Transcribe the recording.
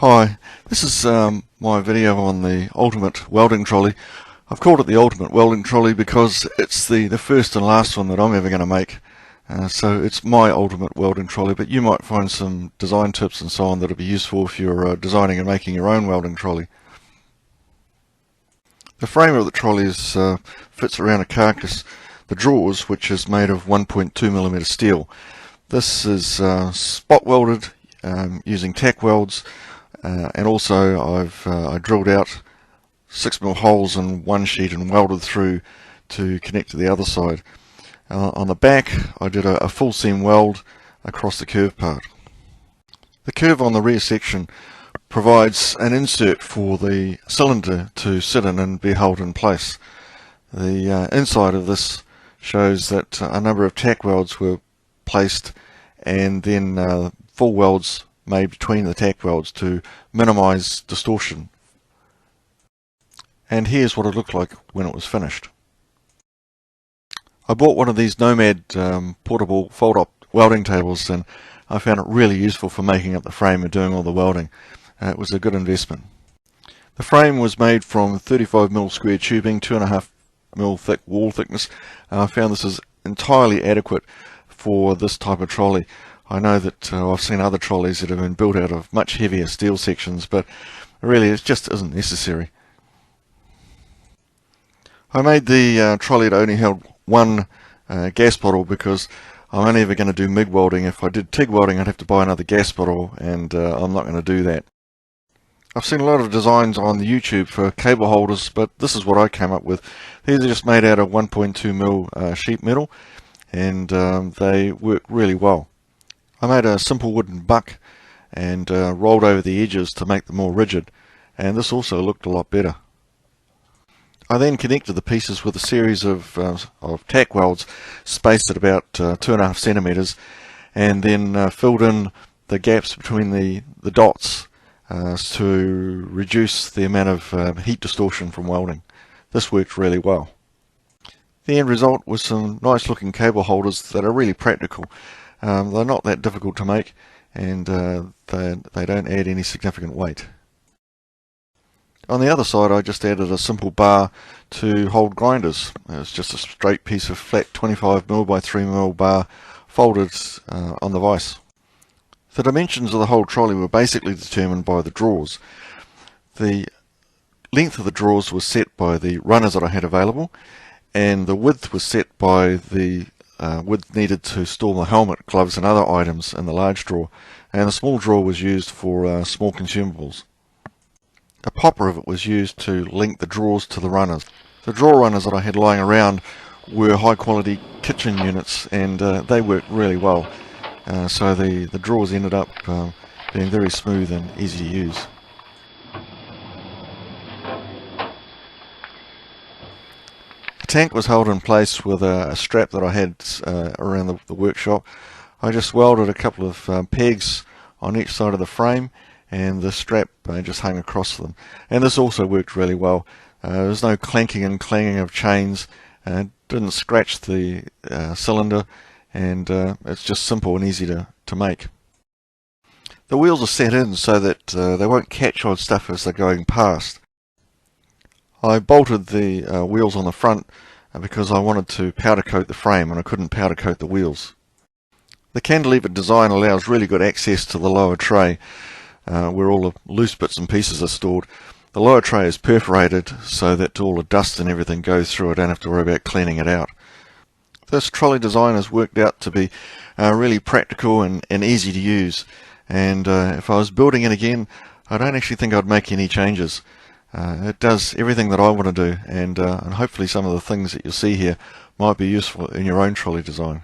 Hi, this is my video on the ultimate welding trolley. I've called it the ultimate welding trolley because it's the first and last one that I'm ever going to make. So it's my ultimate welding trolley, but you might find some design tips and so on that will be useful if you're designing and making your own welding trolley. The frame of the trolley fits around a carcass, the drawers, which is made of 1.2mm steel. This is spot welded using tack welds. And also I drilled out 6mm holes in one sheet and welded through to connect to the other side. On the back I did a full seam weld across the curved part. The curve on the rear section provides an insert for the cylinder to sit in and be held in place. The inside of this shows that a number of tack welds were placed and then full welds made between the tack welds to minimize distortion. And here's what it looked like when it was finished. I bought one of these Nomad portable fold-up welding tables, and I found it really useful for making up the frame and doing all the welding. It was a good investment. The frame was made from 35mm square tubing, 2.5mm thick wall thickness. I found this is entirely adequate for this type of trolley. I know that I've seen other trolleys that have been built out of much heavier steel sections, but really it just isn't necessary. I made the trolley that only held one gas bottle because I'm only ever going to do MIG welding. If I did TIG welding, I'd have to buy another gas bottle, and I'm not going to do that. I've seen a lot of designs on the YouTube for cable holders, but this is what I came up with. These are just made out of 1.2mm sheet metal, and they work really well. I made a simple wooden buck and rolled over the edges to make them more rigid, and this also looked a lot better. I then connected the pieces with a series of tack welds spaced at about 2.5 centimeters, and then filled in the gaps between the dots to reduce the amount of heat distortion from welding. This worked really well. The end result was some nice looking cable holders that are really practical. They're not that difficult to make, and they don't add any significant weight. On the other side I just added a simple bar to hold grinders. It's just a straight piece of flat 25mm by 3mm bar folded on the vise. The dimensions of the whole trolley were basically determined by the drawers. The length of the drawers was set by the runners that I had available, and the width was set by the width needed to store the helmet, gloves and other items in the large drawer, and the small drawer was used for small consumables. A popper of it was used to link the drawers to the runners. The drawer runners that I had lying around were high quality kitchen units, and they worked really well, so the drawers ended up being very smooth and easy to use. The tank was held in place with a strap that I had around the workshop. I just welded a couple of pegs on each side of the frame, and the strap just hung across them. And this also worked really well. There was no clanking and clanging of chains, didn't scratch the cylinder, and it's just simple and easy to make. The wheels are set in so that they won't catch on stuff as they're going past. I bolted the wheels on the front because I wanted to powder coat the frame, and I couldn't powder coat the wheels. The cantilever design allows really good access to the lower tray where all the loose bits and pieces are stored. The lower tray is perforated so that all the dust and everything goes through. I don't have to worry about cleaning it out. This trolley design has worked out to be really practical and easy to use, and if I was building it again, I don't actually think I'd make any changes. It does everything that I want to do, and hopefully some of the things that you'll see here might be useful in your own trolley design.